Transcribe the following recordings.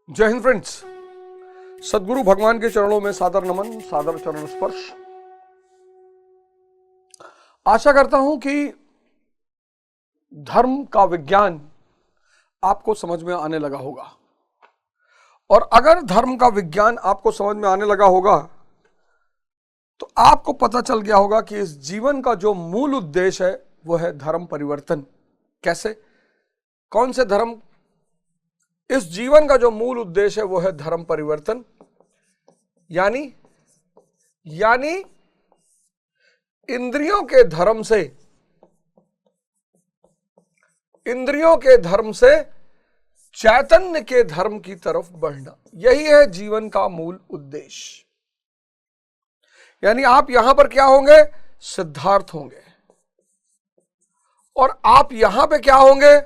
जय हिंद फ्रेंड्स। सदगुरु भगवान के चरणों में सादर नमन, सादर चरण स्पर्श। आशा करता हूं कि धर्म का विज्ञान आपको समझ में आने लगा होगा, और अगर धर्म का विज्ञान आपको समझ में आने लगा होगा तो आपको पता चल गया होगा कि इस जीवन का जो मूल उद्देश्य है वो है धर्म परिवर्तन। कैसे, कौन से धर्म? इस जीवन का जो मूल उद्देश्य है वो है धर्म परिवर्तन। यानी इंद्रियों के धर्म से चैतन्य के धर्म की तरफ बढ़ना, यही है जीवन का मूल उद्देश्य। यानी आप यहां पर क्या होंगे? सिद्धार्थ होंगे, और आप यहां पे क्या होंगे?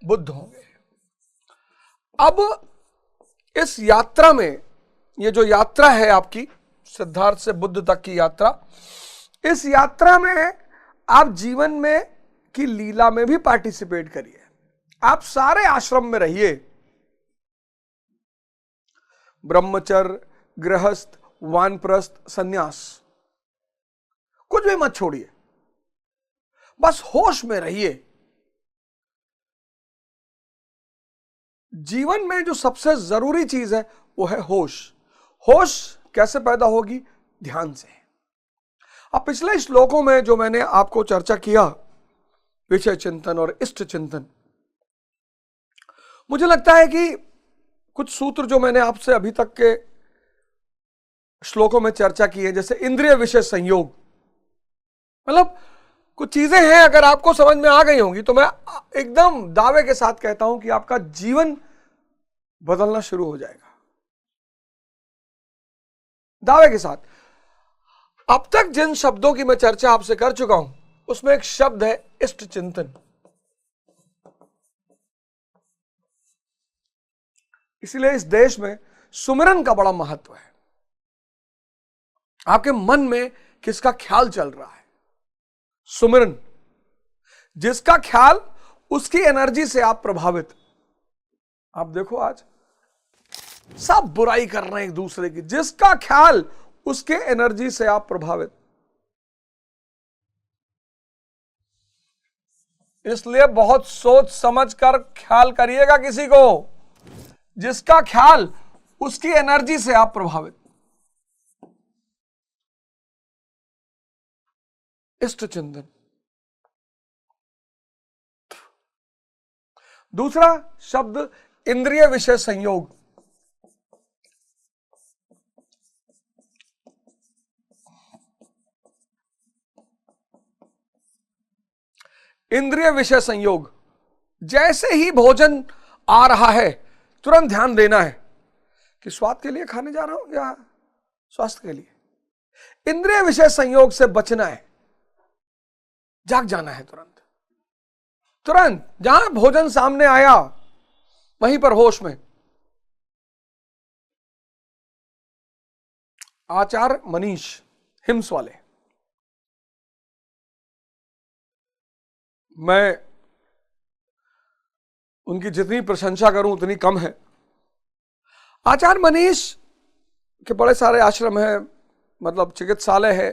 बुद्ध होंगे। अब इस यात्रा में, ये जो यात्रा है आपकी सिद्धार्थ से बुद्ध तक की यात्रा, इस यात्रा में आप जीवन में की लीला में भी पार्टिसिपेट करिए। आप सारे आश्रम में रहिए, ब्रह्मचर्य, गृहस्थ, वानप्रस्थ, सन्यास, कुछ भी मत छोड़िए, बस होश में रहिए। जीवन में जो सबसे जरूरी चीज है वो है होश। होश कैसे पैदा होगी? ध्यान से। अब पिछले श्लोकों में जो मैंने आपको चर्चा किया, विषय चिंतन और इष्ट चिंतन, मुझे लगता है कि कुछ सूत्र जो मैंने आपसे अभी तक के श्लोकों में चर्चा की है, जैसे इंद्रिय विषय संयोग, मतलब कुछ चीजें हैं, अगर आपको समझ में आ गई होंगी तो मैं एकदम दावे के साथ कहता हूं कि आपका जीवन बदलना शुरू हो जाएगा। दावे के साथ। अब तक जिन शब्दों की मैं चर्चा आपसे कर चुका हूं, उसमें एक शब्द है इष्ट चिंतन। इसलिए इस देश में सुमिरन का बड़ा महत्व है। आपके मन में किसका ख्याल चल रहा है? सुमिरन। जिसका ख्याल, उसकी एनर्जी से आप प्रभावित। आप देखो आज सब बुराई कर रहे हैं एक दूसरे की, जिसका ख्याल, उसके एनर्जी से आप प्रभावित। इसलिए बहुत सोच समझ कर ख्याल करिएगा किसी को। जिसका ख्याल, उसकी एनर्जी से आप प्रभावित। इष्ट चिंतन। दूसरा शब्द इंद्रिय विषय संयोग। इंद्रिय विषय संयोग, जैसे ही भोजन आ रहा है तुरंत ध्यान देना है कि स्वाद के लिए खाने जा रहा हूं या स्वास्थ्य के लिए। इंद्रिय विषय संयोग से बचना है, जाग जाना है तुरंत। जहां भोजन सामने आया वहीं पर होश में। आचार्य मनीष हिम्स वाले, मैं उनकी जितनी प्रशंसा करूं उतनी कम है। आचार्य मनीष के बड़े सारे आश्रम हैं, मतलब चिकित्सालय है।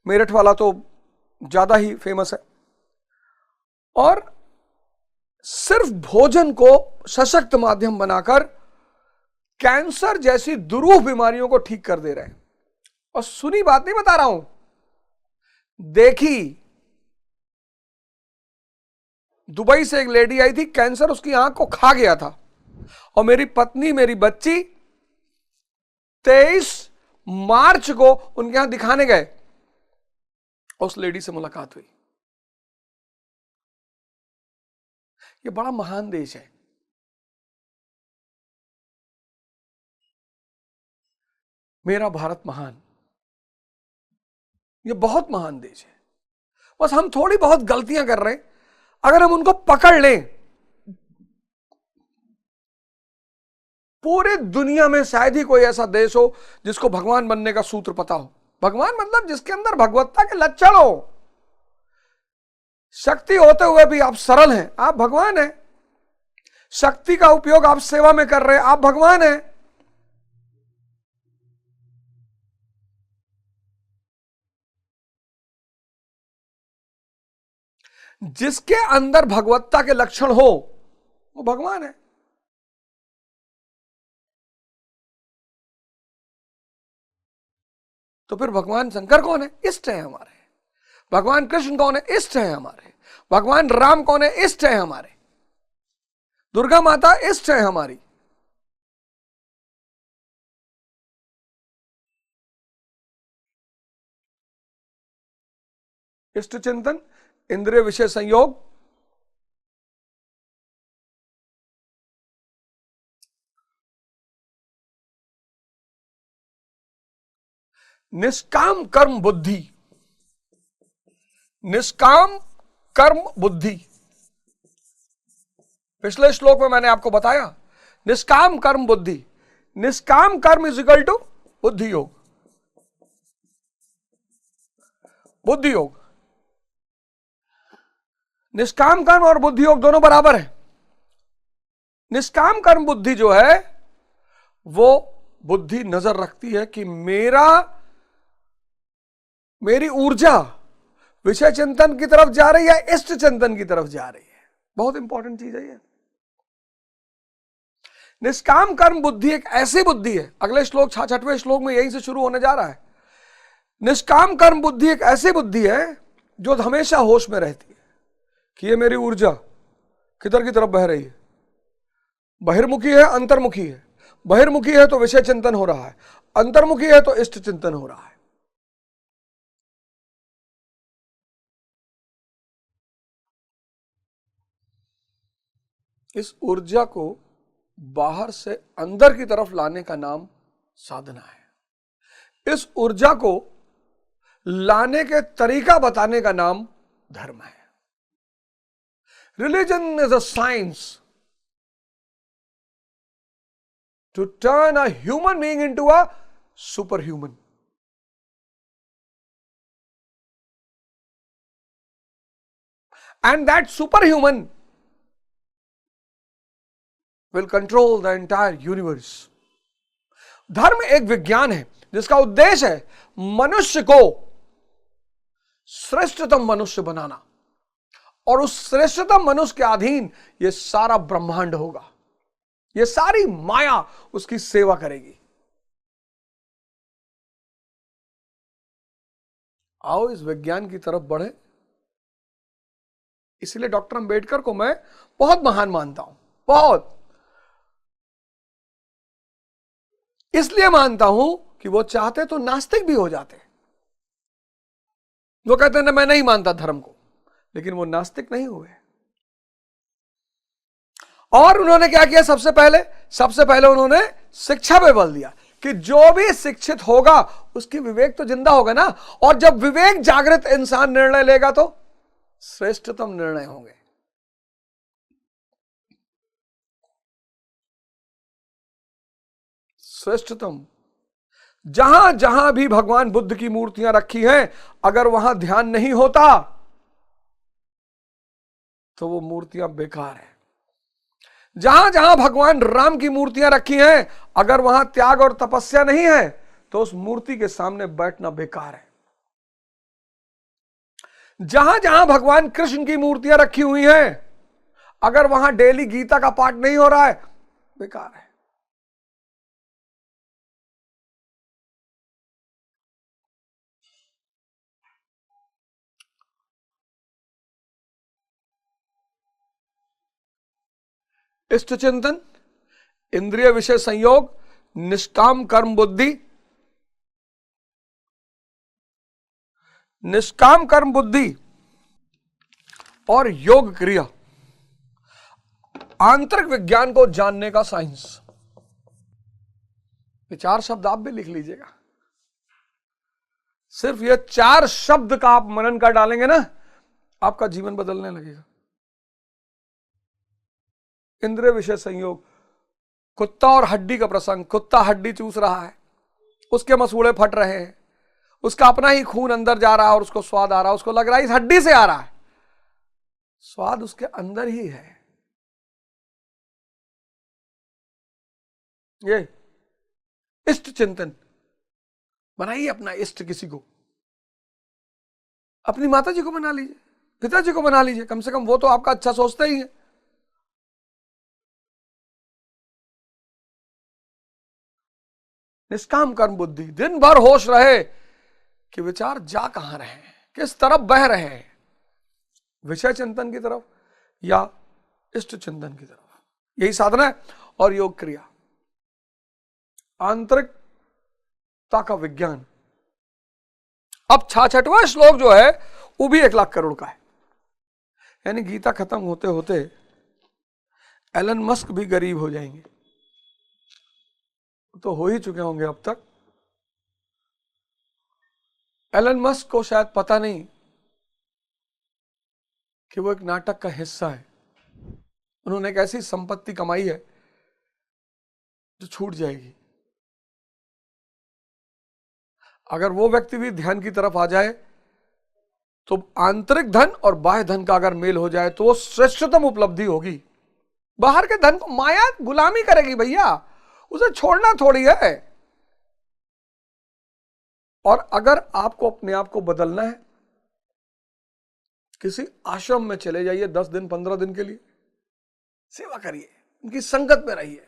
मेरठ वाला तो ज्यादा ही फेमस है, और सिर्फ भोजन को सशक्त माध्यम बनाकर कैंसर जैसी दुरूह बीमारियों को ठीक कर दे रहे हैं। और सुनी बात नहीं बता रहा हूं, देखी। दुबई से एक लेडी आई थी, कैंसर उसकी आंख को खा गया था, और मेरी पत्नी, मेरी बच्ची 23 मार्च को उनके यहां दिखाने गए, उस लेडी से मुलाकात हुई। ये बड़ा महान देश है। मेरा भारत महान, ये बहुत महान देश है। बस हम थोड़ी बहुत गलतियां कर रहे हैं, अगर हम उनको पकड़ लें, पूरी दुनिया में शायद ही कोई ऐसा देश हो जिसको भगवान बनने का सूत्र पता हो। भगवान मतलब जिसके अंदर भगवत्ता के लक्षण हो। शक्ति होते हुए भी आप सरल हैं, आप भगवान हैं। शक्ति का उपयोग आप सेवा में कर रहे हैं, आप भगवान हैं। जिसके अंदर भगवत्ता के लक्षण हो वो भगवान है। तो फिर भगवान शंकर कौन है? इष्ट है हमारे। भगवान कृष्ण कौन है? इष्ट है हमारे। भगवान राम कौन है? इष्ट है हमारे। दुर्गा माता इष्ट है हमारी। इष्ट चिंतन, इंद्रिय विषय संयोग, निष्काम कर्म बुद्धि। निष्काम कर्म बुद्धि, पिछले श्लोक में मैंने आपको बताया निष्काम कर्म बुद्धि। निष्काम कर्म इज इक्वल टू बुद्धि योग। बुद्धि योग, निष्काम कर्म और बुद्धि योग दोनों बराबर है। निष्काम कर्म बुद्धि जो है वो बुद्धि नजर रखती है कि मेरी ऊर्जा विषय चिंतन की तरफ जा रही है, इष्ट चिंतन की तरफ जा रही है। बहुत इंपॉर्टेंट चीज है ये। निष्काम कर्म बुद्धि एक ऐसी बुद्धि है, अगले श्लोक 6वें श्लोक में यहीं से शुरू होने जा रहा है। निष्काम कर्म बुद्धि एक ऐसी बुद्धि है जो हमेशा होश में रहती है कि ये मेरी ऊर्जा किधर की तरफ बह रही है। बहिर्मुखी है, अंतर्मुखी है। बहिर्मुखी है तो विषय चिंतन हो रहा है, अंतर्मुखी है तो इष्ट चिंतन हो रहा है। इस ऊर्जा को बाहर से अंदर की तरफ लाने का नाम साधना है। इस ऊर्जा को लाने के तरीका बताने का नाम धर्म है। Religion is a science to turn a human being into a super human. And that super human will control the entire universe. धर्म एक विज्ञान है जिसका उद्देश्य है मनुष्य को श्रेष्ठतम मनुष्य बनाना, और उस श्रेष्ठतम मनुष्य के अधीन यह सारा ब्रह्मांड होगा, यह सारी माया उसकी सेवा करेगी। आओ इस विज्ञान की तरफ बढ़े। इसलिए डॉक्टर अंबेडकर को मैं बहुत महान मानता हूं, बहुत। इसलिए मानता हूं कि वो चाहते तो नास्तिक भी हो जाते। वो कहते हैं ना मैं नहीं मानता धर्म को, लेकिन वो नास्तिक नहीं हुए। और उन्होंने क्या किया? सबसे पहले उन्होंने शिक्षा पे बल दिया कि जो भी शिक्षित होगा उसकी विवेक तो जिंदा होगा ना, और जब विवेक जागृत इंसान निर्णय लेगा तो श्रेष्ठतम निर्णय होंगे। श्रेष्ठतम। जहां जहां भी भगवान बुद्ध की मूर्तियां रखी हैं, अगर वहां ध्यान नहीं होता तो वो मूर्तियां बेकार है। जहां जहां भगवान राम की मूर्तियां रखी हैं, अगर वहां त्याग और तपस्या नहीं है तो उस मूर्ति के सामने बैठना बेकार है। जहां जहां भगवान कृष्ण की मूर्तियां रखी हुई हैं, अगर वहां डेली गीता का पाठ नहीं हो रहा है, बेकार है। इष्ट चिंतन, इंद्रिय विषय संयोग, निष्काम कर्म बुद्धि। निष्काम कर्म बुद्धि और योग क्रिया, आंतरिक विज्ञान को जानने का साइंस। ये 4 शब्द आप भी लिख लीजिएगा। सिर्फ ये 4 शब्द का आप मनन कर डालेंगे ना, आपका जीवन बदलने लगेगा। इंद्रिय विषय संयोग, कुत्ता और हड्डी का प्रसंग। कुत्ता हड्डी चूस रहा है, उसके मसूड़े फट रहे हैं, उसका अपना ही खून अंदर जा रहा है और उसको स्वाद आ रहा है, उसको लग रहा है इस हड्डी से आ रहा है। स्वाद उसके अंदर ही है। ये इष्ट चिंतन बनाइए, अपना इष्ट किसी को, अपनी माता जी को बना लीजिए, पिताजी को बना लीजिए, कम से कम वो तो आपका अच्छा सोचते ही है। निष्काम कर्म बुद्धि, दिन भर होश रहे कि विचार जा कहां रहे हैं, किस तरफ बह रहे हैं, विषय चिंतन की तरफ या इष्ट चिंतन की तरफ। यही साधना है। और योग क्रिया, आंतरिकता का विज्ञान। अब 66वां श्लोक जो है वो भी 1 लाख करोड़ का है। यानी गीता खत्म होते होते एलन मस्क भी गरीब हो जाएंगे, तो हो ही चुके होंगे अब तक। एलन मस्क को शायद पता नहीं कि वो एक नाटक का हिस्सा है। उन्होंने एक ऐसी संपत्ति कमाई है जो छूट जाएगी। अगर वो व्यक्ति भी ध्यान की तरफ आ जाए तो आंतरिक धन और बाह्य धन का अगर मेल हो जाए तो वो श्रेष्ठतम उपलब्धि होगी। बाहर के धन को माया गुलामी करेगी भैया, उसे छोड़ना थोड़ी है। और अगर आपको अपने आप को बदलना है, किसी आश्रम में चले जाइए 10 दिन 15 दिन के लिए, सेवा करिए, उनकी संगत में रहिए,